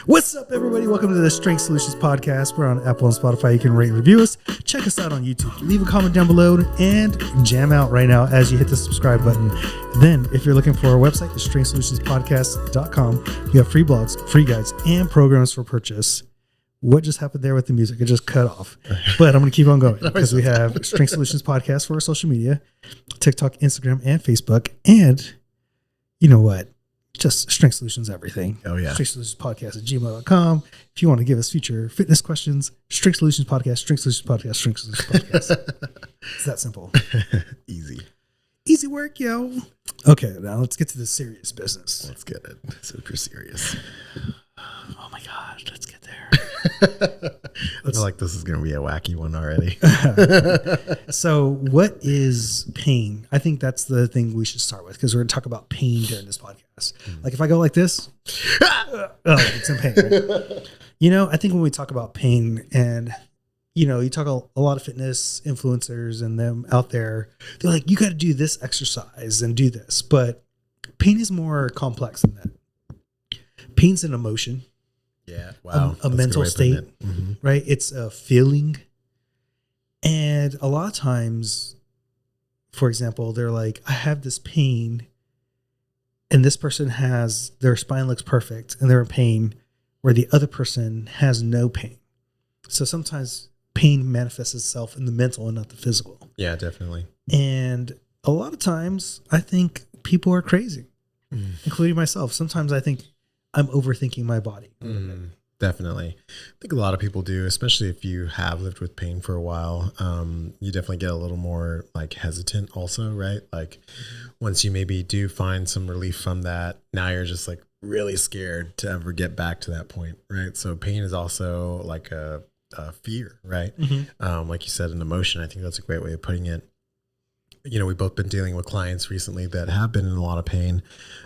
What's up, everybody? Welcome to the Strength Solutions Podcast. We're on Apple and Spotify. You can rate and review us. Check us out on YouTube. Leave a comment down below and jam out right now as you hit the subscribe button. Then, if you're looking for our website, the strengthsolutionspodcast.com, you have free blogs, free guides, and programs for purchase. What just happened there with the music? It just cut off. But I'm going to keep on going because we have Strength Solutions Podcast for our social media, TikTok, Instagram, and Facebook. And you know what? Just Strength Solutions everything. Oh, yeah. Strength Solutions Podcast at gmail.com. If you want to give us future fitness questions, Strength Solutions Podcast, Strength Solutions Podcast, Strength Solutions Podcast. It's that simple. Easy. Easy work, yo. Okay, now let's get to the serious business. Let's get it. Super serious. Oh my God, let's get there. I feel like this is going to be a wacky one already. So what is pain? I think that's the thing we should start with because we're going to talk about pain during this podcast. Like if I go like this, it's in pain, right? You know, I think when we talk about pain and, you know, you talk a lot of fitness influencers and them out there, they're like, you got to do this exercise and do this. But pain is more complex than that. Pain's an emotion. Yeah. Wow. A mental state, right? It's a feeling. And a lot of times, for example, they're like, I have this pain and this person has, their spine looks perfect and they're in pain where the other person has no pain. So sometimes pain manifests itself in the mental and not the physical. Yeah, definitely. And a lot of times I think people are crazy, including myself. Sometimes I think I'm overthinking my body. Definitely. I think a lot of people do, especially if you have lived with pain for a while. You definitely get a little more like hesitant also, right? Like once you maybe do find some relief from that, now you're just like really scared to ever get back to that point, right? So pain is also like a fear, right? Like you said, an emotion. I think that's a great way of putting it. You know, we've both been dealing with clients recently that have been in a lot of pain,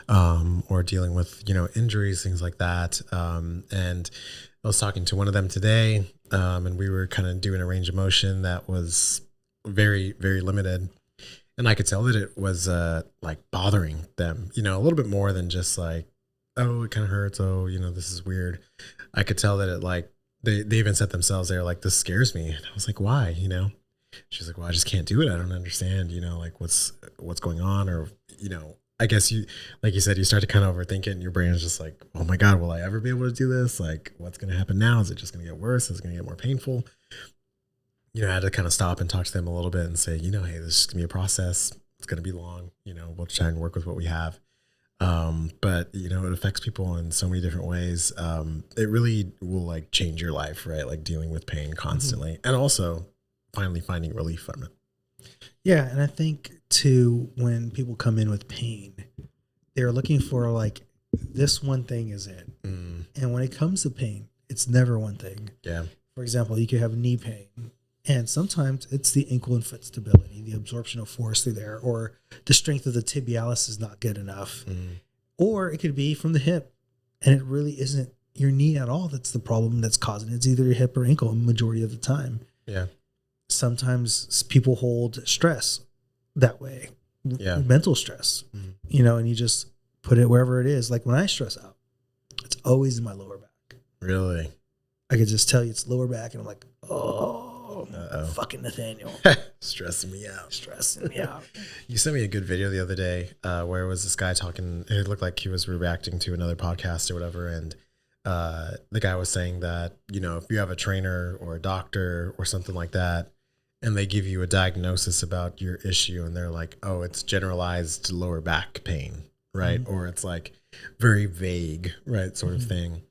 or dealing with, you know, injuries, things like that. And I was talking to one of them today, and we were kind of doing a range of motion that was very, very limited. And I could tell that it was like bothering them, you know, a little bit more than just like, oh, it kind of hurts. Oh, you know, this is weird. I could tell that it like, they even said themselves, they're like, this scares me. And I was like, why, you know? She's like, well, I just can't do it. I don't understand, you know, like what's going on, or, you know, I guess you, like you said, you start to kind of overthink it and your brain is just like, oh my God, will I ever be able to do this? Like, what's going to happen now? Is it just going to get worse? Is it going to get more painful? You know, I had to kind of stop and talk to them a little bit and say, you know, hey, this is going to be a process. It's going to be long, you know, we'll try and work with what we have. But you know, it affects people in so many different ways. It really will like change your life, right? Like dealing with pain constantly, and also finally finding relief from it. Yeah. And I think too, when people come in with pain, they're looking for like, this one thing is it. And when it comes to pain, it's never one thing. Yeah. For example, you could have knee pain, and sometimes it's the ankle and foot stability, the absorption of force through there, or the strength of the tibialis is not good enough. Or it could be from the hip, and it really isn't your knee at all that's the problem that's causing it. It's either your hip or ankle majority of the time. Yeah. Sometimes people hold stress that way. Yeah. Mental stress, you know, and you just put it wherever it is. Like when I stress out, it's always in my lower back. Really? I could just tell you it's lower back, and I'm like, oh, fucking Nathaniel. Stressing me out. You sent me a good video the other day where was this guy talking, it looked like he was reacting to another podcast or whatever, and the guy was saying that, you know, if you have a trainer or a doctor or something like that, and they give you a diagnosis about your issue and they're like, oh, it's generalized lower back pain, right? Or it's like very vague, right? Sort of thing.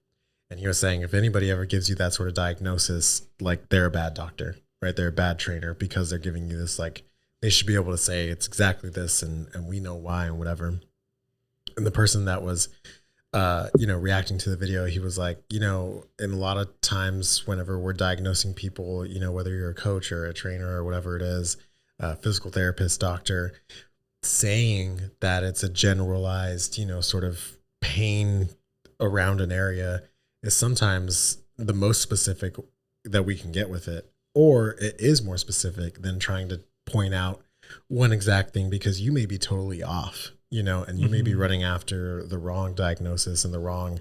And he was saying, if anybody ever gives you that sort of diagnosis, like they're a bad doctor, right? They're a bad trainer because they're giving you this, like, they should be able to say it's exactly this and we know why and whatever. And the person that was, you know, reacting to the video, he was like, you know, in a lot of times whenever we're diagnosing people, you know, whether you're a coach or a trainer or whatever it is, physical therapist, doctor, saying that it's a generalized, you know, sort of pain around an area is sometimes the most specific that we can get with it, or it is more specific than trying to point out one exact thing because you may be totally off, and you may be running after the wrong diagnosis and the wrong,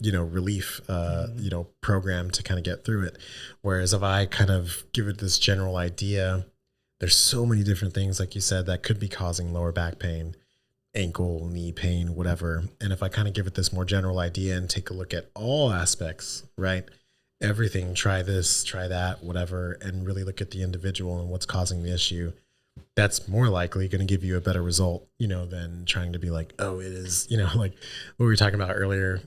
relief, program to kind of get through it. Whereas if I kind of give it this general idea, there's so many different things, like you said, that could be causing lower back pain, ankle, knee pain, whatever. And if I kind of give it this more general idea and take a look at all aspects, right? Everything, try this, try that, whatever, and really look at the individual and what's causing the issue, that's more likely going to give you a better result, than trying to be like, oh, it is, like what we were talking about earlier.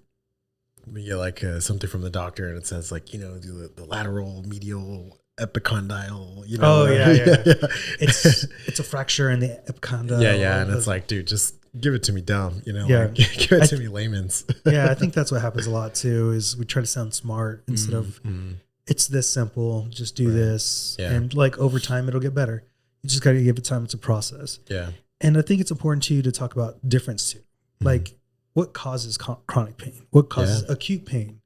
We get like something from the doctor and it says like, do the lateral medial epicondyle, Oh yeah. It's a fracture in the epicondyle. Yeah. And it's like, dude, just give it to me dumb, Yeah. like, give it to me layman's. Yeah. I think that's what happens a lot too, is we try to sound smart instead of it's this simple, just do this. Yeah. And like over time, it'll get better. You just got to give it time. It's a process. Yeah. And I think it's important too to talk about difference too. Like what causes chronic pain? What causes acute pain?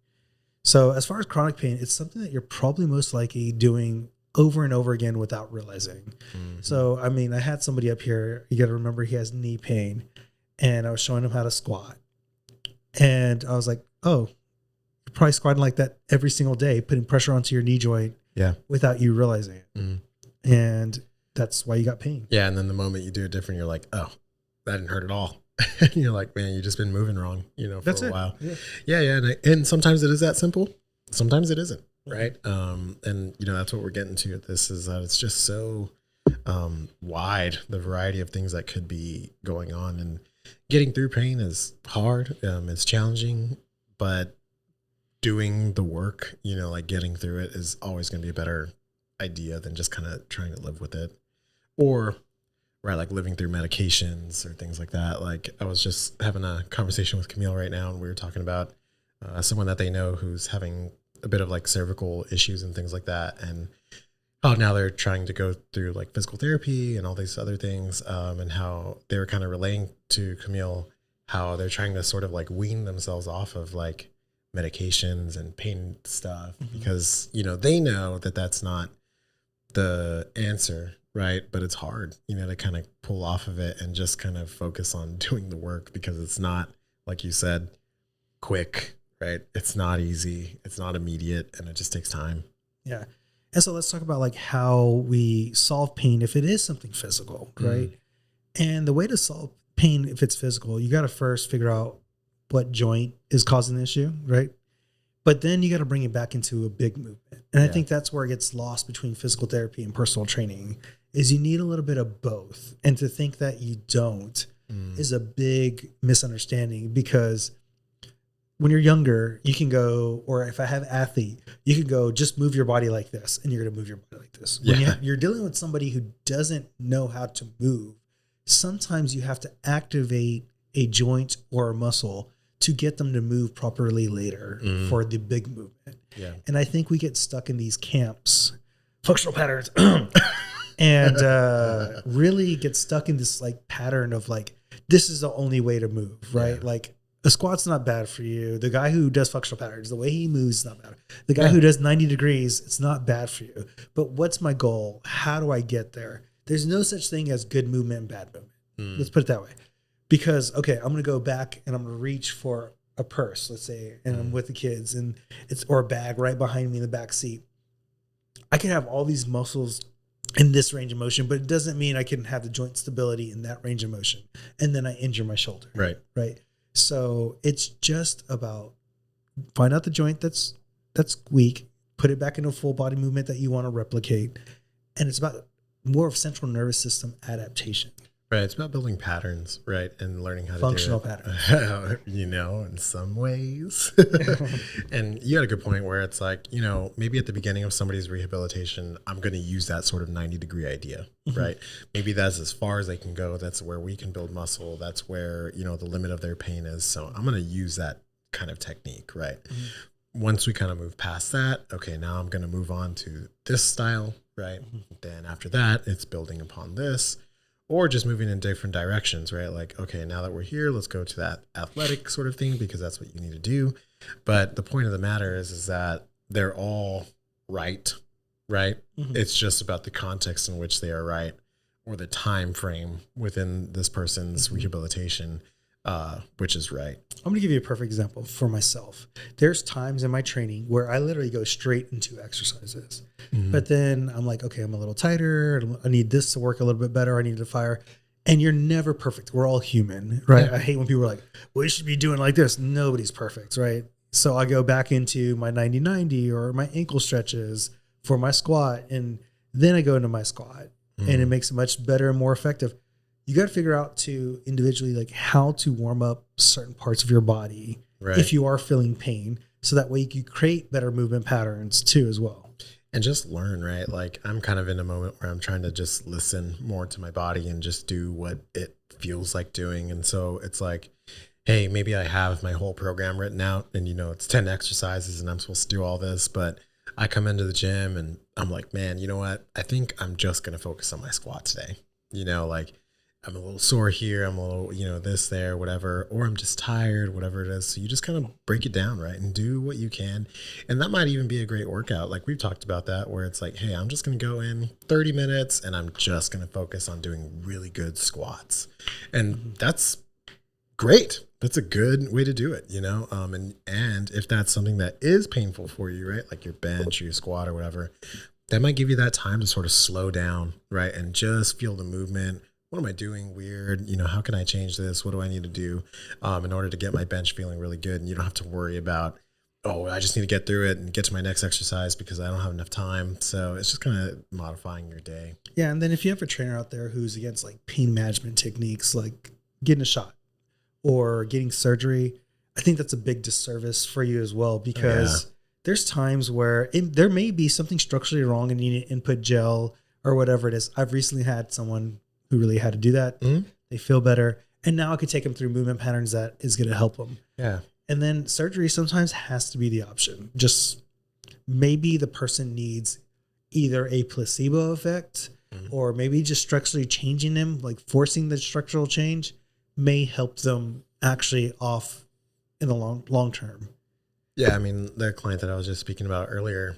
So as far as chronic pain, it's something that you're probably most likely doing over and over again without realizing. So, I mean, I had somebody up here, you got to remember he has knee pain, and I was showing him how to squat. And I was like, oh, you're probably squatting like that every single day, putting pressure onto your knee joint without you realizing it. And that's why you got pain. Yeah. And then the moment you do it different, you're like, oh, that didn't hurt at all. And you're like, man, you've just been moving wrong, for That's a while. Yeah. And sometimes it is that simple. Sometimes it isn't. Right. And that's what we're getting to at this, is that it's just so wide, the variety of things that could be going on, and getting through pain is hard. It's challenging, but doing the work, like getting through it is always going to be a better idea than just kind of trying to live with it, or like living through medications or things like that. Like I was just having a conversation with Camille right now, and we were talking about someone that they know who's having a bit of like cervical issues and things like that. And how now they're trying to go through like physical therapy and all these other things. And how they were kind of relaying to Camille how they're trying to sort of like wean themselves off of like medications and pain stuff, because, they know that that's not the answer. Right. But it's hard, to kind of pull off of it and just kind of focus on doing the work, because it's not, like you said, quick, right? It's not easy. It's not immediate, and it just takes time. Yeah. And so let's talk about like how we solve pain if it is something physical, right? And the way to solve pain if it's physical, you got to first figure out what joint is causing the issue, right? But then you got to bring it back into a big movement. And I think that's where it gets lost between physical therapy and personal training, is you need a little bit of both. And to think that you don't is a big misunderstanding, because when you're younger, you can go, or if I have athlete, you can go, just move your body like this, and you're going to move your body like this. When you're dealing with somebody who doesn't know how to move, sometimes you have to activate a joint or a muscle to get them to move properly later for the big movement. Yeah. And I think we get stuck in these camps, functional patterns, and really get stuck in this like pattern of like, this is the only way to move, right? Yeah. Like a squat's not bad for you. The guy who does functional patterns, the way he moves is not bad. The guy who does 90 degrees, it's not bad for you. But what's my goal? How do I get there? There's no such thing as good movement and bad movement. Let's put it that way. Because, okay, I'm going to go back and I'm going to reach for a purse, let's say, and I'm with the kids, and or a bag right behind me in the back seat. I can have all these muscles in this range of motion, but it doesn't mean I can have the joint stability in that range of motion. And then I injure my shoulder. Right. So it's just about find out the joint that's weak, put it back into a full body movement that you want to replicate. And it's about more of central nervous system adaptation. Right. It's about building patterns, right? And learning how to functional do it. Patterns. In some ways. And you had a good point where it's like, maybe at the beginning of somebody's rehabilitation, I'm going to use that sort of 90-degree idea, right? Maybe that's as far as they can go. That's where we can build muscle. That's where, the limit of their pain is. So I'm going to use that kind of technique, right? Once we kind of move past that, okay, now I'm going to move on to this style, right? Then after that, it's building upon this. Or just moving in different directions, right? Like, okay, now that we're here, let's go to that athletic sort of thing, because that's what you need to do. But the point of the matter is that they're all right? It's just about the context in which they are right, or the time frame within this person's rehabilitation, which is right. I'm going to give you a perfect example for myself. There's times in my training where I literally go straight into exercises, but then I'm like, okay, I'm a little tighter. I need this to work a little bit better. I need to fire. And you're never perfect. We're all human, right? Yeah. I hate when people are like, well, you should be doing like this. Nobody's perfect, right? So I go back into my 90-90 or my ankle stretches for my squat. And then I go into my squat and it makes it much better and more effective. You got to figure out to individually like how to warm up certain parts of your body if you are feeling pain. So that way you can create better movement patterns too as well. And just learn, right? Like I'm kind of in a moment where I'm trying to just listen more to my body and just do what it feels like doing. And so it's like, hey, maybe I have my whole program written out and, you know, it's 10 exercises and I'm supposed to do all this, but I come into the gym and I'm like, man, you know what? I think I'm just going to focus on my squat today. You know, like I'm a little sore here. I'm a little, you know, this, there, whatever, or I'm just tired, whatever it is. So you just kind of break it down, right? And do what you can. And that might even be a great workout. Like we've talked about that, where it's like, hey, I'm just going to go in 30 minutes and I'm just going to focus on doing really good squats. And that's great. That's a good way to do it, you know? And if that's something that is painful for you, right? Like your bench or your squat or whatever, that might give you that time to sort of slow down, right? And just feel the movement. What am I doing weird? You know, how can I change this? What do I need to do in order to get my bench feeling really good? And you don't have to worry about, oh, I just need to get through it and get to my next exercise because I don't have enough time. So it's just kind of modifying your day. Yeah. And then if you have a trainer out there who's against like pain management techniques, like getting a shot or getting surgery, I think that's a big disservice for you as well, because there's times where there may be something structurally wrong and you need to input gel or whatever it is. I've recently had someone who really had to do that. They feel better. And now I could take them through movement patterns that is going to help them. Yeah. And then surgery sometimes has to be the option. Just maybe the person needs either a placebo effect or maybe just structurally changing them, like forcing the structural change may help them actually off in the long term. Yeah. I mean, the client that I was just speaking about earlier,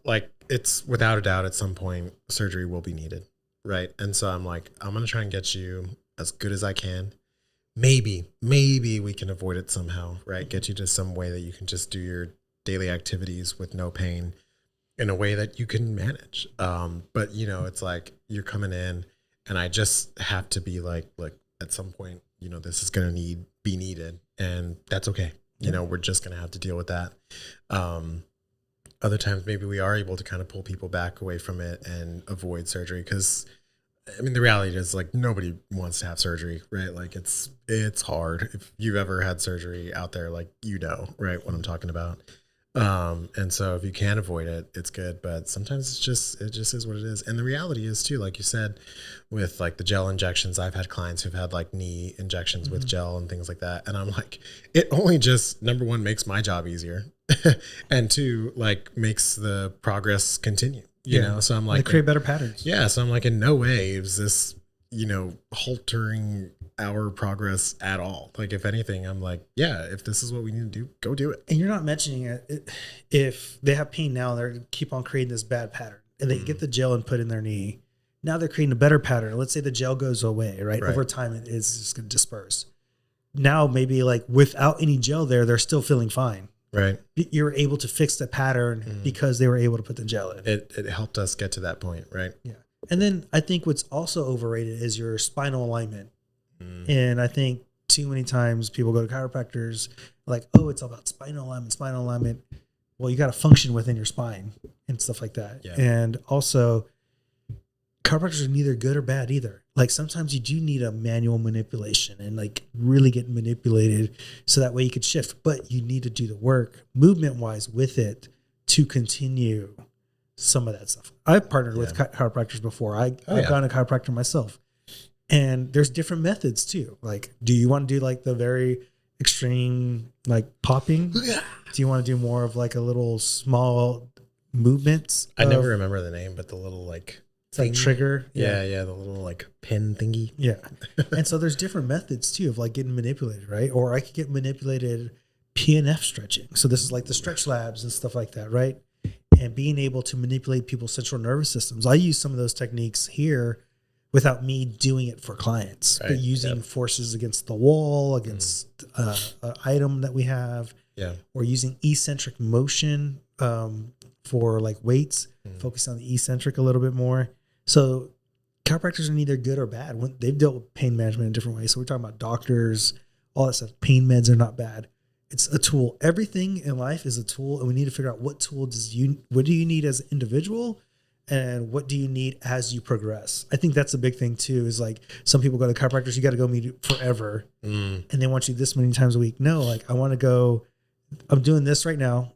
like it's without a doubt at some point surgery will be needed. Right. And so I'm like, I'm going to try and get you as good as I can. Maybe we can avoid it somehow, right? Get you to some way that you can just do your daily activities with no pain in a way that you can manage. But you know, it's like you're coming in and I just have to be like, look, at some point, you know, this is going to be needed and that's okay. You know, we're just going to have to deal with that. Other times, maybe we are able to kind of pull people back away from it and avoid surgery. Because, I mean, the reality is like nobody wants to have surgery, right? Like it's hard. If you've ever had surgery out there, like, you know, right, what I'm talking about. And so if you can avoid it, it's good. But sometimes it just is what it is. And the reality is too, like you said, with like the gel injections, I've had clients who've had like knee injections with gel and things like that. And I'm like, it only just, number one, makes my job easier. And two, like makes the progress continue, you know? So I'm like, they create better patterns. Yeah. So I'm like, in no way is this, you know, haltering our progress at all. Like if anything, I'm like, yeah, if this is what we need to do, go do it. And you're not mentioning it. If they have pain now, they're keep on creating this bad pattern and they get the gel and put in their knee. Now they're creating a better pattern. Let's say the gel goes away, right? Over time, it is just going to disperse. Now, maybe like without any gel there, they're still feeling fine. Right. You're able to fix the pattern because they were able to put the gel in. It helped us get to that point. Right. Yeah. And then I think what's also overrated is your spinal alignment. And I think too many times people go to chiropractors like, oh, it's all about spinal alignment. Well, you got to function within your spine and stuff like that. Yeah. And also chiropractors are neither good or bad either. Like sometimes you do need a manual manipulation and like really get manipulated so that way you could shift, but you need to do the work movement wise with it to continue some of that stuff. I've partnered with chiropractors before. I've gone to chiropractor myself. And there's different methods too. Like, do you want to do like the very extreme, like popping? Do you want to do more of like a little small movements? I never remember the name, but the little like, it's like trigger. Yeah. The little like pin thingy. Yeah. And so there's different methods too of like getting manipulated, right? Or I could get manipulated PNF stretching. So this is like the stretch labs and stuff like that, right? And being able to manipulate people's central nervous systems. I use some of those techniques here without me doing it for clients, but using forces against the wall, against an item that we have, or using eccentric motion for like weights, focus on the eccentric a little bit more. So chiropractors are neither good or bad. They've dealt with pain management in different ways. So we're talking about doctors, all that stuff. Pain meds are not bad. It's a tool. Everything in life is a tool, and we need to figure out what do you need as an individual, and what do you need as you progress. I think that's a big thing too, is like some people go to chiropractors, you got to go meet forever. And they want you this many times a week. No, like I want to go, I'm doing this right now.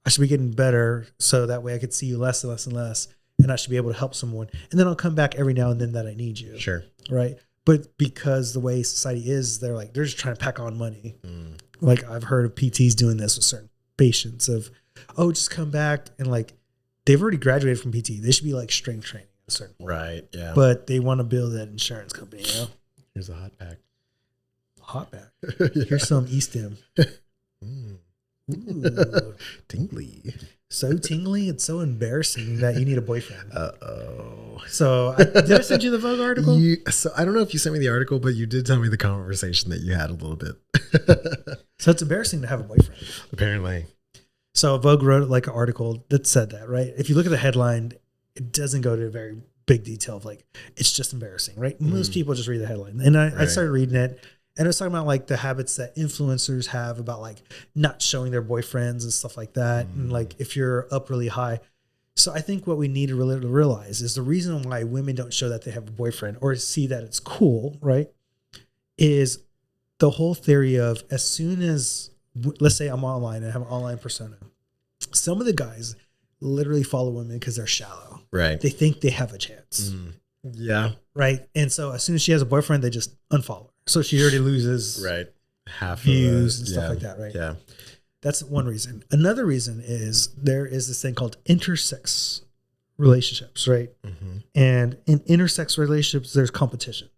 I should be getting better. So that way I could see you less and less and less. And I should be able to help someone. And then I'll come back every now and then that I need you. Sure. Right. But because the way society is, they're just trying to pack on money. Like I've heard of PTs doing this with certain patients of, just come back. And like, they've already graduated from PT. They should be like strength training at a certain point. Right. Yeah. But they want to build that insurance company, you know? Here's a hot pack. Hot pack. Here's some E-stim. Ooh. Tingly. So tingly. It's so embarrassing that you need a boyfriend. So did I send you the Vogue article? So I don't know if you sent me the article, but you did tell me the conversation that you had a little bit. So it's embarrassing to have a boyfriend. Apparently. So Vogue wrote like an article that said that, right? If you look at the headline, it doesn't go to a very big detail of like, it's just embarrassing, right? Most people just read the headline. And I started reading it, and it was talking about like the habits that influencers have about like not showing their boyfriends and stuff like that. And like if you're up really high. So I think what we need to really realize is the reason why women don't show that they have a boyfriend or see that it's cool, right? Is the whole theory of as soon as, let's say I'm online and I have an online persona. Some of the guys literally follow women because they're shallow. Right. They think they have a chance. Yeah. Right. And so as soon as she has a boyfriend, they just unfollow her. So she already loses half views and stuff like that. Right. Yeah. That's one reason. Another reason is there is this thing called intersex relationships. Right. And in intersex relationships, there's competition.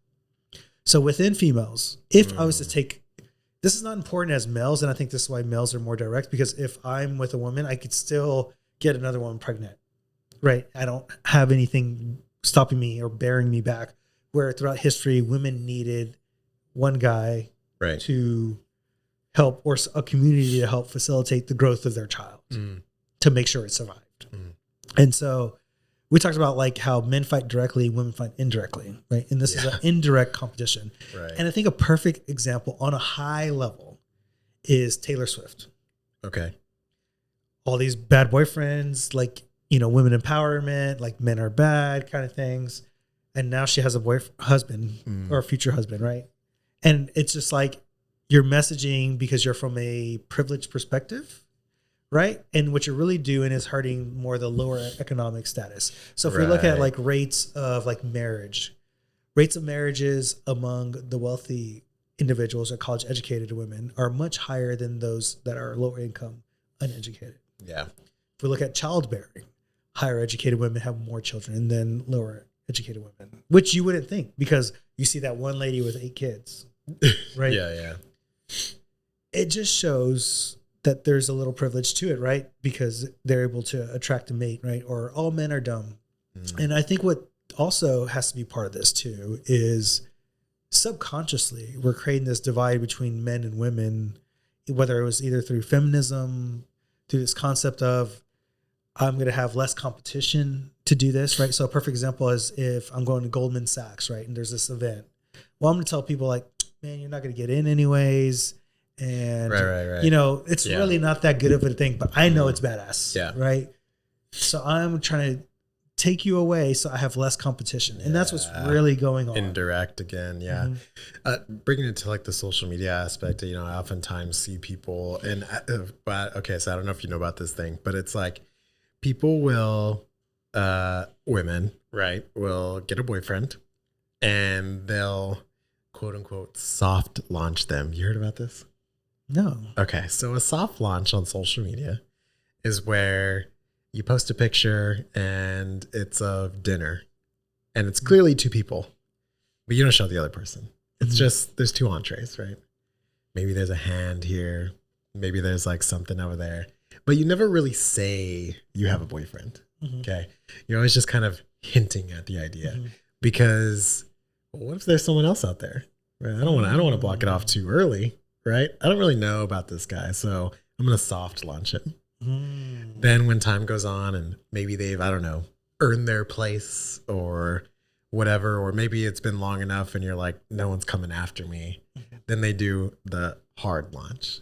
So within females, if I was to take, this is not important as males, and I think this is why males are more direct, because if I'm with a woman, I could still get another woman pregnant, right? I don't have anything stopping me or bearing me back, where throughout history, women needed one guy to help, or a community to help facilitate the growth of their child to make sure it survived. And so we talked about like how men fight directly, women fight indirectly, right? And this is an indirect competition. Right. And I think a perfect example on a high level is Taylor Swift. Okay. All these bad boyfriends, like, women empowerment, like men are bad kind of things. And now she has a husband or a future husband, right? And it's just like you're messaging because you're from a privileged perspective. Right. And what you're really doing is hurting more the lower economic status. So if we look at like rates of like marriages among the wealthy individuals or college educated women are much higher than those that are lower income, uneducated. Yeah. If we look at childbearing, higher educated women have more children than lower educated women, which you wouldn't think because you see that one lady with 8 kids. Right. Yeah. It just shows that there's a little privilege to it, right? Because they're able to attract a mate, right? Or all men are dumb. And I think what also has to be part of this too is subconsciously we're creating this divide between men and women, whether it was either through feminism, through this concept of I'm going to have less competition to do this, right? So a perfect example is if I'm going to Goldman Sachs, right? And there's this event. Well, I'm going to tell people like, man, you're not going to get in anyways. And, it's really not that good of a thing, but I know it's badass. Yeah. Right. So I'm trying to take you away so I have less competition. And that's what's really going on. Indirect again. Yeah. Bringing it to like the social media aspect, I oftentimes see people and, okay, so I don't know if you know about this thing, but it's like people will, women, right, will get a boyfriend and they'll quote unquote soft launch them. You heard about this? No. Okay. So a soft launch on social media is where you post a picture and it's of dinner and it's clearly 2 people, but you don't show the other person. It's just, there's 2 entrees, right? Maybe there's a hand here. Maybe there's like something over there, but you never really say you have a boyfriend. Okay. You're always just kind of hinting at the idea, because what if there's someone else out there? Right? I don't want to block it off too early, right? I don't really know about this guy, so I'm gonna soft launch it. Then when time goes on and maybe they've, I don't know, earned their place or whatever, or maybe it's been long enough and you're like, no one's coming after me. Then they do the hard launch,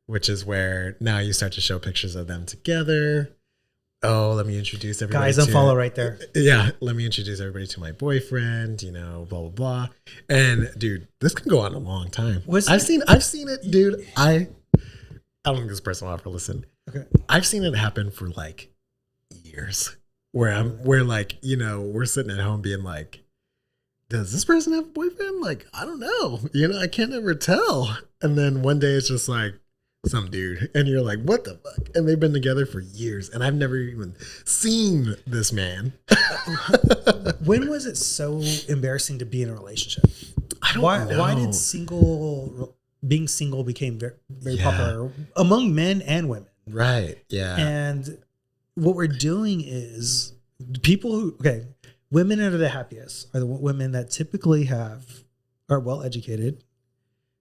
which is where now you start to show pictures of them together. Oh, let me introduce everybody. Guys, unfollow right there. Yeah, let me introduce everybody to my boyfriend, you know, blah, blah, blah. And dude, this can go on a long time. I've seen it, dude. I don't think this person will ever listen. Okay. I've seen it happen for like years where like, you know, we're sitting at home being like, does this person have a boyfriend? Like, I don't know. You know, I can't ever tell. And then one day it's just like some dude. And you're like, what the fuck? And they've been together for years. And I've never even seen this man. When was it so embarrassing to be in a relationship? I don't know. Why did being single became very popular among men and women? Right. Yeah. And what we're doing is women that are the happiest are the women that typically are well educated,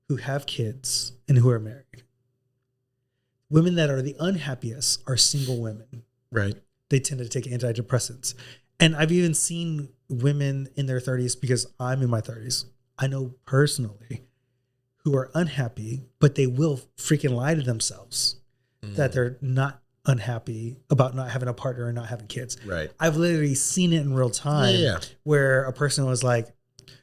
who have kids, and who are married. Women that are the unhappiest are single women. Right. They tend to take antidepressants. And I've even seen women in their 30s, because I'm in my 30s, I know personally, who are unhappy, but they will freaking lie to themselves that they're not unhappy about not having a partner and not having kids. Right. I've literally seen it in real time where a person was like,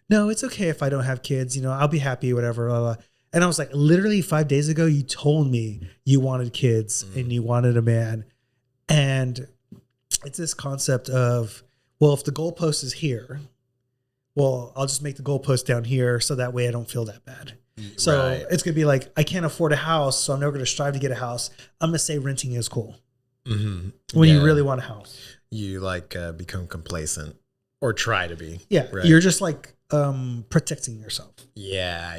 no, it's okay if I don't have kids, you know, I'll be happy, whatever, blah, blah. And I was like, literally 5 days ago, you told me you wanted kids and you wanted a man. And it's this concept of, well, if the goalpost is here, well, I'll just make the goalpost down here so that way I don't feel that bad. So it's going to be like, I can't afford a house, so I'm never going to strive to get a house. I'm going to say renting is cool. When you really want a house. You like become complacent or try to be. Yeah. Right? You're just like protecting yourself. Yeah.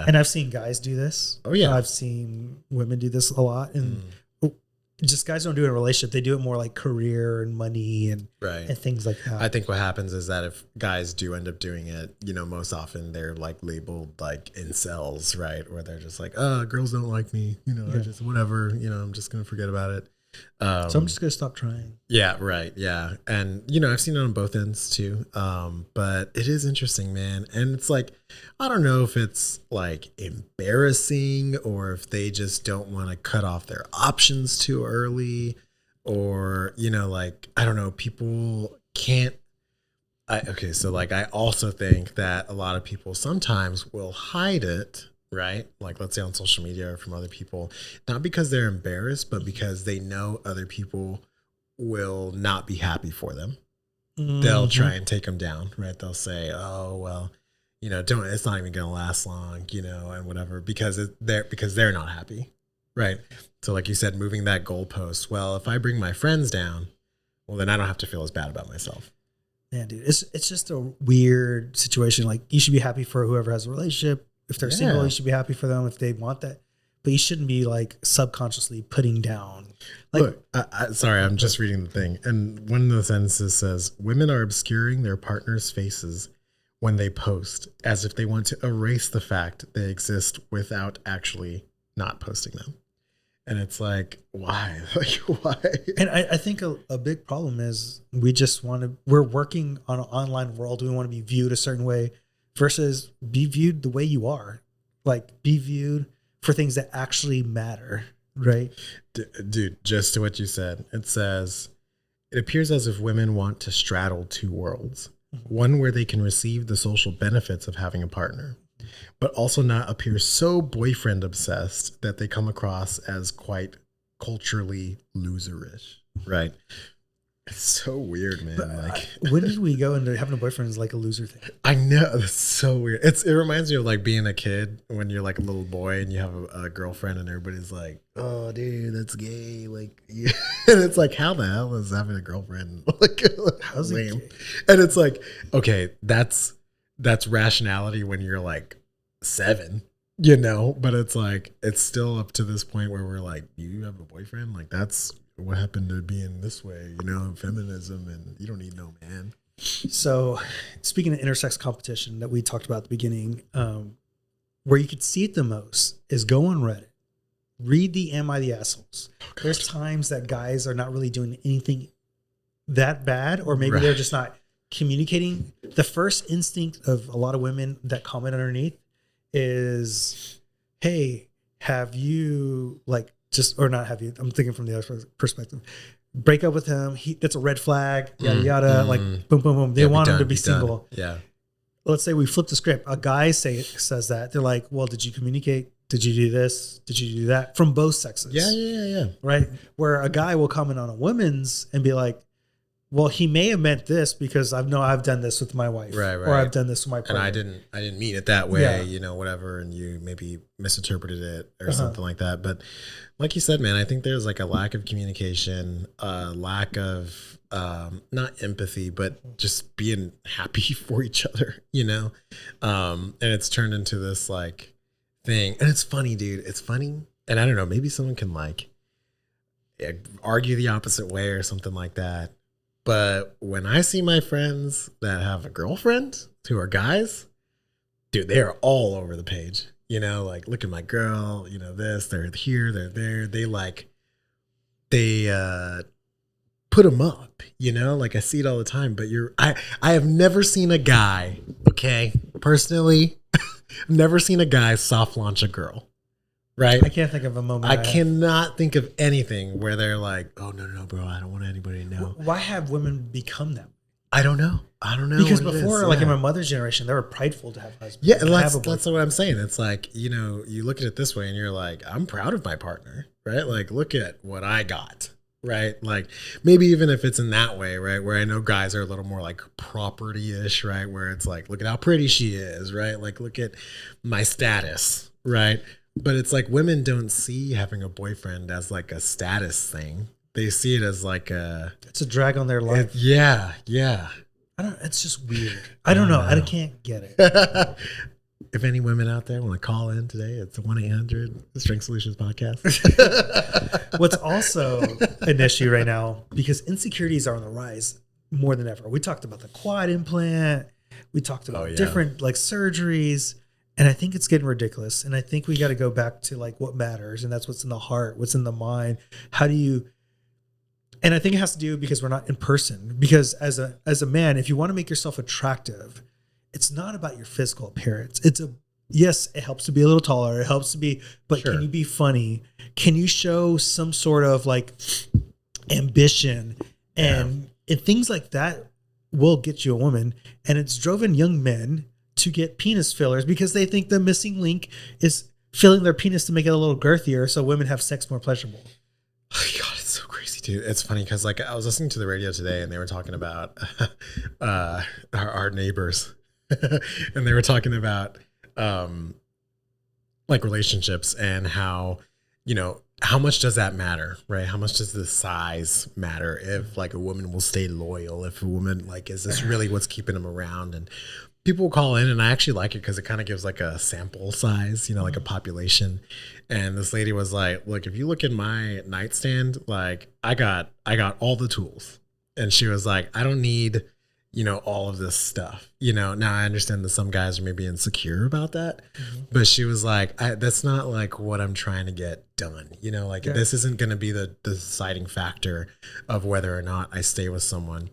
And I've seen guys do this. Oh, yeah. I've seen women do this a lot. And just guys don't do it in a relationship. They do it more like career and money and things like that. I think what happens is that if guys do end up doing it, you know, most often they're like labeled like incels, right? Where they're just like, oh, girls don't like me, you know, I just whatever, you know, I'm just going to forget about it. So I'm just going to stop trying. Yeah, right. Yeah. And, you know, I've seen it on both ends too. But it is interesting, man. And it's like, I don't know if it's like embarrassing or if they just don't want to cut off their options too early or, you know, like, I don't know, people can't. So like, I also think that a lot of people sometimes will hide it. Right? Like, let's say on social media or from other people, not because they're embarrassed, but because they know other people will not be happy for them. They'll try and take them down, right? They'll say, oh, well, you know, it's not even going to last long, you know, and whatever, because they're not happy. Right. So like you said, moving that goalpost. Well, if I bring my friends down, well, then I don't have to feel as bad about myself. Man, dude, it's just a weird situation. Like, you should be happy for whoever has a relationship. If they're single, you should be happy for them if they want that. But you shouldn't be like subconsciously putting down. Like, look, sorry, I'm just reading the thing. And one of the sentences says, women are obscuring their partner's faces when they post as if they want to erase the fact they exist without actually not posting them. And it's like, why? Like, why? And I think a big problem is we're working on an online world. We want to be viewed a certain way. Versus be viewed the way you are, like be viewed for things that actually matter, right? Dude, just to what you said, it says, it appears as if women want to straddle two worlds, one where they can receive the social benefits of having a partner, but also not appear so boyfriend obsessed that they come across as quite culturally loserish, right? It's so weird, man. But like, when did we go into having a boyfriend is like a loser thing? I know, it's so weird. It reminds me of like being a kid when you're like a little boy and you have a girlfriend and everybody's like, "Oh, dude, that's gay." Like, yeah. And it's like, how the hell is having a girlfriend like how's lame? It gay? And it's like, okay, that's rationality when you're like 7, you know. But it's like it's still up to this point where we're like, you have a boyfriend? Like, that's what happened to being this way, you know, feminism, and you don't need no man. So, speaking of intersex competition that we talked about at the beginning, where you could see it the most is go on Reddit, read the "Am I the Assholes?" There's times that guys are not really doing anything that bad, or maybe they're just not communicating. The first instinct of a lot of women that comment underneath is, "Hey, have you or not have you?" I'm thinking from the other perspective. Break up with him. That's a red flag. Yada yada. Like boom, boom, boom. They want him to be single. Yeah. Let's say we flip the script. A guy says that. They're like, "Well, did you communicate? Did you do this? Did you do that?" From both sexes. Yeah. Right. Where a guy will comment on a woman's and be like, "Well, he may have meant this because I've done this with my wife, right. Or I've done this with my partner. And I didn't mean it that way, whatever, and you maybe misinterpreted it or something like that." But like you said, man, I think there's like a lack of communication, lack of not empathy, but just being happy for each other, and it's turned into this like thing. And it's funny, dude. It's funny, and I don't know, maybe someone can like argue the opposite way or something like that. But when I see my friends that have a girlfriend who are guys, dude, they are all over the page. Like, look at my girl, this, they're here, they're there. They put them up, like I see it all the time. But I have never seen a guy, personally, never seen a guy soft launch a girl. Right. I can't think of a moment. I cannot think of anything where they're like, "Oh no, bro, I don't want anybody to know." Why have women become that? I don't know. Because before, like in my mother's generation, they were prideful to have husbands. Yeah, that's what I'm saying. It's like, you look at it this way and you're like, I'm proud of my partner, right? Like, look at what I got, right? Like, maybe even if it's in that way, right? Where I know guys are a little more like property-ish, right? Where it's like, look at how pretty she is, right? Like, look at my status, right? But it's like women don't see having a boyfriend as like a status thing. They see it as like it's a drag on their life. Yeah. It's just weird. I don't know. I can't get it. If any women out there want to call in today, it's 1-800 Strength Solutions Podcast. What's also an issue right now, because insecurities are on the rise more than ever. We talked about the quad implant. We talked about different like surgeries. And I think it's getting ridiculous. And I think we got to go back to like what matters. And that's what's in the heart, what's in the mind. And I think it has to do because we're not in person. Because as a man, if you want to make yourself attractive, it's not about your physical appearance. Yes, it helps to be a little taller. It helps to be, but Can you be funny? Can you show some sort of like ambition and things like that will get you a woman. And it's driven young men to get penis fillers because they think the missing link is filling their penis to make it a little girthier so women have sex more pleasurable. Oh God, it's so crazy, dude. It's funny because like I was listening to the radio today and they were talking about our neighbors and they were talking about like relationships and how, how much does that matter, right? How much does the size matter if like a woman will stay loyal, if a woman like, is this really what's keeping them around? And people will call in and I actually like it because it kind of gives like a sample size, like a population. And this lady was like, look, if you look in my nightstand, like I got all the tools. And she was like, I don't need, all of this stuff, now I understand that some guys are maybe insecure about that, but she was like, that's not like what I'm trying to get done. This isn't going to be the deciding factor of whether or not I stay with someone.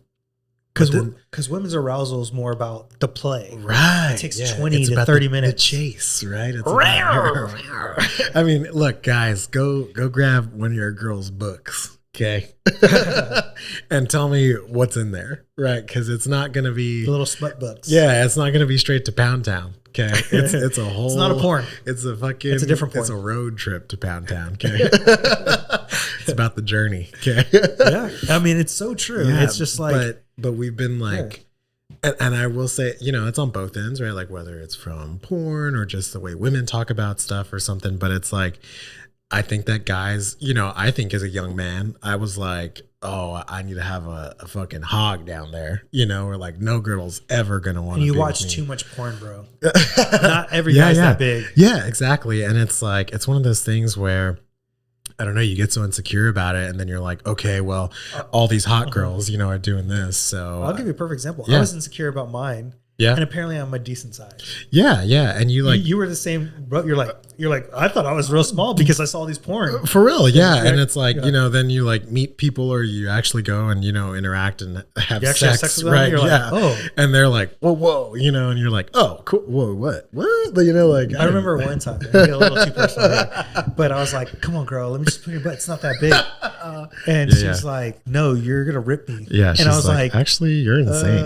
Because women's arousal is more about the play. Right. It takes 20 to 30 minutes. The chase, right? It's I mean, look, guys, go grab one of your girls' books, okay? And tell me what's in there, right? Because it's not going to be... The little smut books. Yeah, it's not going to be straight to Pound Town, okay? It's a whole... It's not a porn. It's a different porn. It's a road trip to Pound Town, okay? It's about the journey, okay? Yeah. I mean, it's so true. Yeah, it's just like... But we've been like, and I will say, it's on both ends, right? Like whether it's from porn or just the way women talk about stuff or something. But it's like, I think that guys, I think as a young man, I was like, oh, I need to have a fucking hog down there, or like no girl's ever going to want to be with me. You watch too much porn, bro. Not every guy's that big. Yeah, exactly. And it's like, it's one of those things where I don't know, you get so insecure about it, and then you're like, okay, well, all these hot girls, are doing this. So I'll give you a perfect example. Yeah. I was insecure about mine. Yeah. And apparently I'm a decent size. Yeah. And you were the same, bro. You're like, I thought I was real small because I saw these porn. For real. Yeah. And it's like, yeah. Then you like meet people, or you actually go and, interact and have you sex. Have sex with them, right. You're yeah. like, oh. And they're like, whoa, and you're like, oh, cool. Whoa, what? Like, I remember one time, I get a little too personal here, but I was like, come on, girl, let me just put your butt. It's not that big. And she's like, no, you're going to rip me. Yeah. And I was like, actually, you're insane.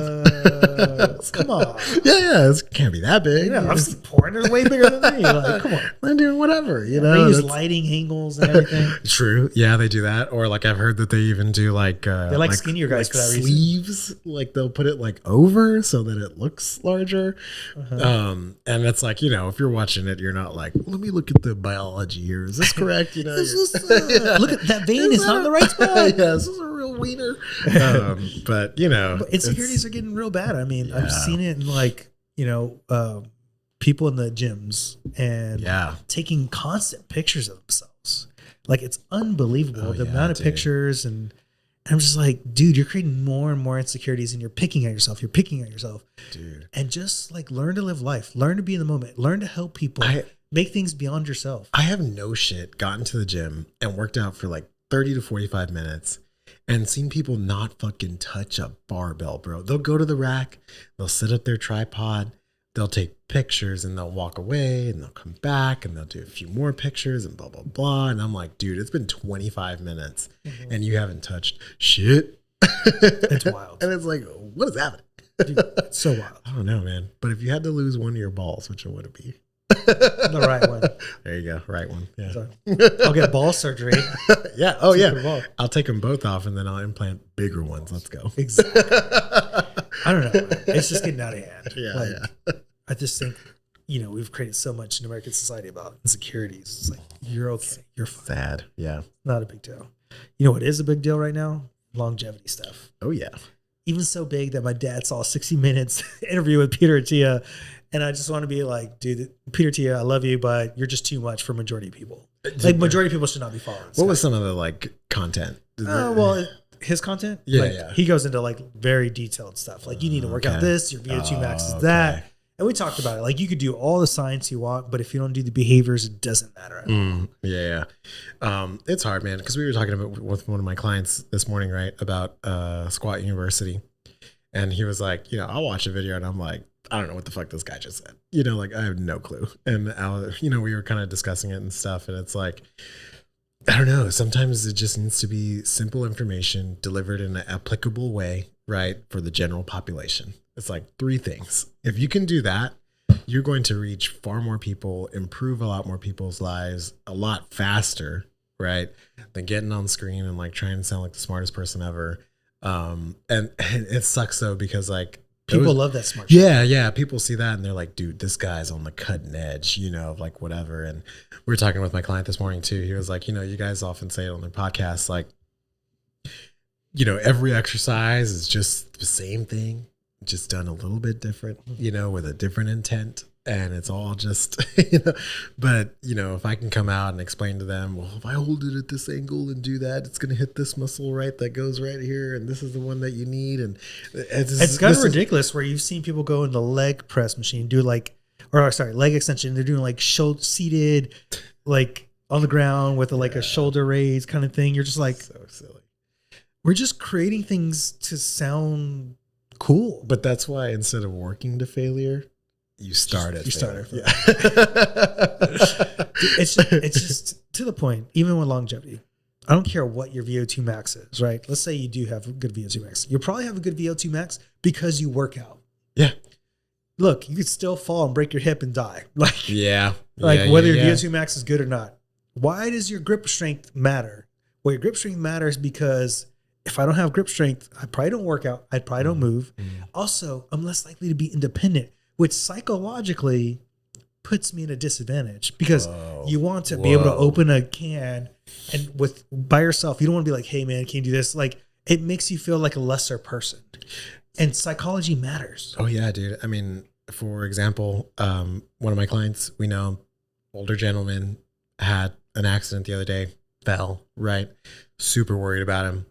Come on. Yeah. It can't be that big. Yeah, I've seen porn. They're way bigger than me. Like, come on. I'm doing whatever, They use lighting angles and everything. True. Yeah, they do that. Or like I've heard that they even do like they like skinnier guys for that reason. Sleeves. Like they'll put it like over so that it looks larger. And it's like, if you're watching it, you're not like, let me look at the biology here. Is this correct? Look at that vein. It's not in the right spot. Yeah, this is a real wiener. But but insecurities are getting real bad. I mean, I've seen it in like, people in the gyms and taking constant pictures of themselves. Like it's unbelievable the amount of pictures, and I'm just like, dude, you're creating more and more insecurities, and you're picking at yourself. Dude. And just like learn to live life, learn to be in the moment, learn to help people, make things beyond yourself. I have no shit gotten to the gym and worked out for like 30 to 45 minutes and seen people not fucking touch a barbell, bro. They'll go to the rack, they'll sit at their tripod, they'll take pictures, and they'll walk away, and they'll come back, and they'll do a few more pictures, and blah, blah, blah. And I'm like, dude, it's been 25 minutes and you haven't touched shit. It's wild. And it's like, what is happening? Dude, it's so wild. I don't know, man. But if you had to lose one of your balls, which one would it be? The right one. There you go. Right one. Yeah. So, I'll get ball surgery. Yeah. Oh, yeah. I'll take them both off, and then I'll implant bigger ones. Let's go. Exactly. I don't know. It's just getting out of hand. Yeah. I just think, we've created so much in American society about insecurities. It's like, you're okay. You're fine. Sad. Yeah. Not a big deal. You know what is a big deal right now? Longevity stuff. Oh, yeah. Even so big that my dad saw a 60 Minutes interview with Peter Attia. And I just want to be like, dude, Peter Attia, I love you, but you're just too much for majority of people. Like majority of people should not be following. What was some of the like content? Well, his content? Yeah. He goes into like very detailed stuff. Like you need to work out this, your VO2 max is that. And we talked about it. Like you could do all the science you want, but if you don't do the behaviors, it doesn't matter at all. Yeah. It's hard, man. Because we were talking about with one of my clients this morning, right, about Squat University. And he was like, I'll watch a video and I'm like, I don't know what the fuck this guy just said. Like I have no clue. And we were kind of discussing it and stuff. And it's like, I don't know. Sometimes it just needs to be simple information delivered in an applicable way, right, for the general population. It's like 3 things. If you can do that, you're going to reach far more people, improve a lot more people's lives a lot faster, right, than getting on screen and like trying to sound like the smartest person ever. And it sucks though, because like people love that smart shit. Yeah. People see that and they're like, dude, this guy's on the cutting edge, of like whatever. And we were talking with my client this morning too. He was like, you guys often say it on their podcast, like, every exercise is just the same thing, just done a little bit different, with a different intent. And it's all just, but, if I can come out and explain to them, well, if I hold it at this angle and do that, it's going to hit this muscle right that goes right here. And this is the one that you need. And it's kind of ridiculous where you've seen people go in the leg press machine, do leg extension. They're doing like seated, like on the ground with a shoulder raise kind of thing. You're just like, so silly. We're just creating things to sound cool. But that's why instead of working to failure, you start it. Yeah. It's just to the point, even with longevity. I don't care what your VO2 max is, right? Let's say you do have a good VO2 max. You'll probably have a good VO2 max because you work out. Yeah. Look, you could still fall and break your hip and die. Whether your VO2 max is good or not. Why does your grip strength matter? Well, your grip strength matters because if I don't have grip strength, I probably don't work out. I probably don't move. Also, I'm less likely to be independent, which psychologically puts me in a disadvantage because you want to be able to open a can and by yourself. You don't want to be like, hey man, can you do this? Like it makes you feel like a lesser person, and psychology matters. Oh yeah, dude. I mean, for example, one of my clients, we know, older gentleman, had an accident the other day. fell, right? Super worried about him.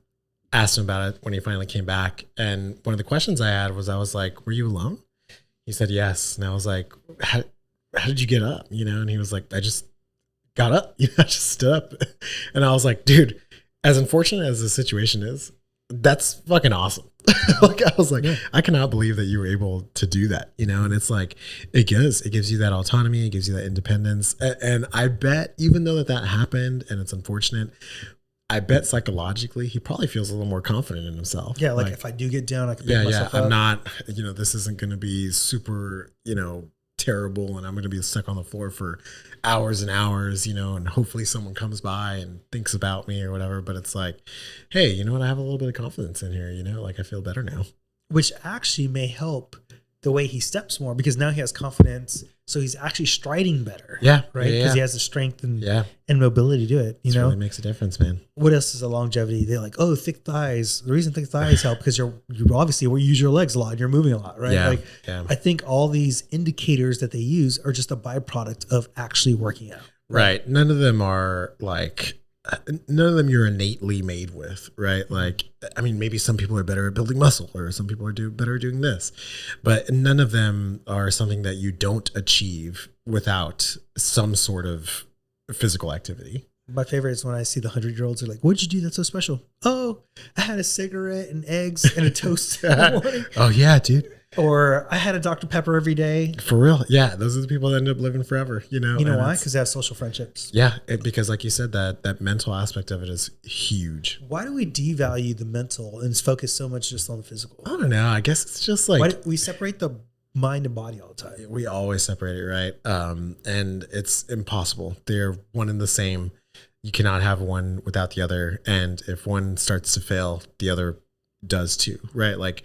Asked him about it when he finally came back. And one of the questions I was like, were you alone? He said, yes. And I was like, how did you get up? You know? And he was like, I just got up. You know, I just stood up. And I was like, dude, as unfortunate as the situation is, that's fucking awesome. Like, I was like, I cannot believe that you were able to do that, you know? And it's like, it gives you that autonomy. It gives you that independence. And I bet even though that happened and it's unfortunate, I bet psychologically he probably feels a little more confident in himself. Yeah. Like if I do get down, I can pick myself up. I'm not, this isn't going to be super, terrible and I'm going to be stuck on the floor for hours and hours, and hopefully someone comes by and thinks about me or whatever. But it's like, hey, you know what? I have a little bit of confidence in here, like I feel better now. Which actually may help the way he steps more because now he has confidence. So he's actually striding better. Yeah. Right. Because he has the strength and mobility to do it. You know, really makes a difference, man. What else is a longevity? They're like, oh, thick thighs. The reason thick thighs help because you obviously use your legs a lot and you're moving a lot, right? Yeah. I think all these indicators that they use are just a byproduct of actually working out. Right. None of them are none of them you're innately made with, right? Like, I mean, maybe some people are better at building muscle or some people are better at doing this, but none of them are something that you don't achieve without some sort of physical activity. My favorite is when I see the 100-year-olds are like, what'd you do that's so special? Oh, I had a cigarette and eggs and a toast in the morning. Oh yeah, dude. Or I had a Dr. Pepper every day. For real. Yeah. Those are the people that end up living forever, You know why? Because they have social friendships. Yeah. Because like you said, that mental aspect of it is huge. Why do we devalue the mental and focus so much just on the physical? I don't know. I guess it's just like. Why do we separate the mind and body all the time? We always separate it, right? And it's impossible. They're one and the same. You cannot have one without the other. And if one starts to fail, the other does too, right? Like,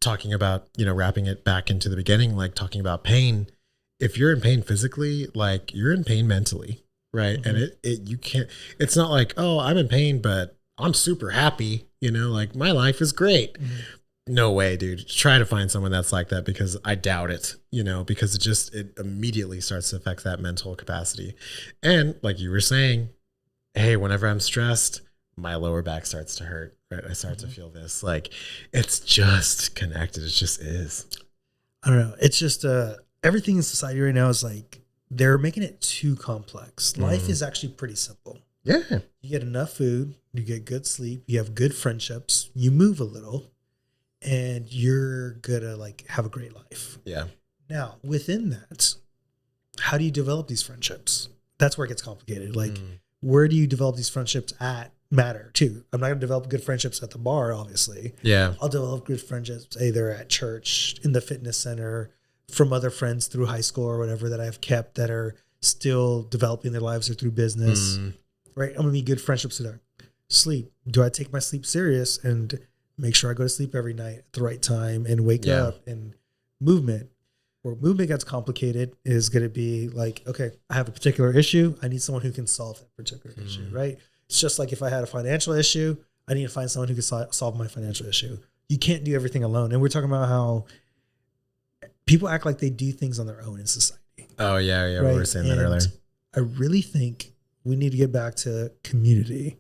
talking about, wrapping it back into the beginning, like talking about pain. If you're in pain physically, like you're in pain mentally, right? Mm-hmm. And you can't, it's not like, oh, I'm in pain, but I'm super happy, like my life is great. Mm-hmm. No way, dude. Try to find someone that's like that because I doubt it, because it immediately starts to affect that mental capacity. And like you were saying, hey, whenever I'm stressed, my lower back starts to hurt, right? I start to feel this, like it's just connected. It just is. I don't know. It's just everything in society right now is like they're making it too complex. Life is actually pretty simple. Yeah. You get enough food, you get good sleep, you have good friendships, you move a little, and you're gonna like have a great life. Yeah. Now, within that, how do you develop these friendships? That's where it gets complicated. Like, where do you develop these friendships at? Matter too. I'm not going to develop good friendships at the bar, obviously. Yeah. I'll develop good friendships either at church, in the fitness center, from other friends through high school or whatever that I've kept that are still developing their lives or through business. Right. I'm going to be good friendships there. Sleep. Do I take my sleep serious and make sure I go to sleep every night at the right time and wake up? And movement. Where movement gets complicated is going to be like, okay, I have a particular issue. I need someone who can solve that particular issue. Right. It's just like if I had a financial issue, I need to find someone who can solve my financial issue. You can't do everything alone. And we're talking about how people act like they do things on their own in society. Oh, yeah. Right? We were saying that earlier. I really think we need to get back to community.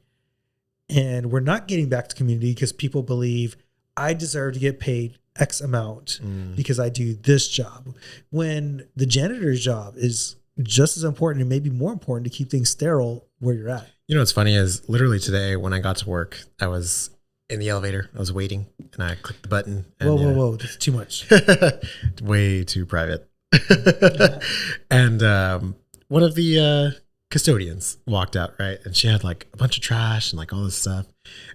And we're not getting back to community because people believe I deserve to get paid X amount because I do this job. When the janitor's job is just as important and maybe more important to keep things sterile where you're at. What's funny is literally today when I got to work, I was in the elevator. I was waiting and I clicked the button. And, whoa. That's too much. Way too private. And one of the custodians walked out, right? And she had like a bunch of trash and like all this stuff.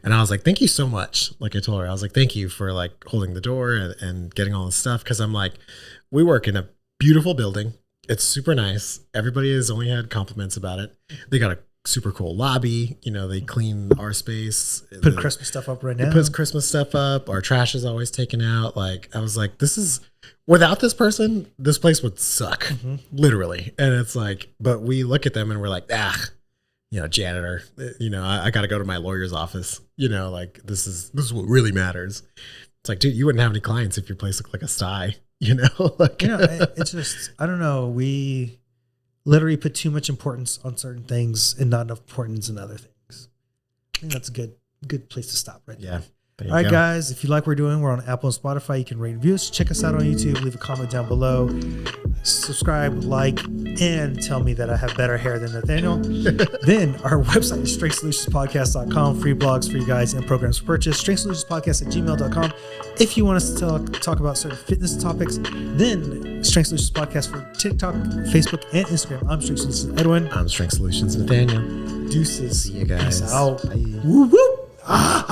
And I was like, thank you so much. Like I told her, I was like, thank you for like holding the door and getting all this stuff. Cause I'm like, we work in a beautiful building. It's super nice. Everybody has only had compliments about it. They got a super cool lobby. They clean our space. Put Christmas stuff up right now. Puts Christmas stuff up. Our trash is always taken out. Like I was like, without this person, this place would suck, literally. And it's like, but we look at them and we're like, janitor. I got to go to my lawyer's office. Like this is what really matters. It's like, dude, you wouldn't have any clients if your place looked like a sty. It's just, I don't know. We literally put too much importance on certain things and not enough importance in other things. think that's a good place to stop right there. Yeah. All right, guys, if you like what we're doing, we're on Apple and Spotify. You can rate and review us. Check us out on YouTube. Leave a comment down below. Subscribe, like, and tell me that I have better hair than Nathaniel. Then our website is strengthsolutionspodcast.com. Free blogs, free guides, and programs for purchase. Strengthsolutionspodcast@gmail.com. If you want us to talk about certain fitness topics, then Strength Solutions Podcast for TikTok, Facebook, and Instagram. I'm Strength Solutions Edwin. I'm Strength Solutions Nathaniel. Deuces. See you guys. Peace out. Bye. Woo woo. Ah.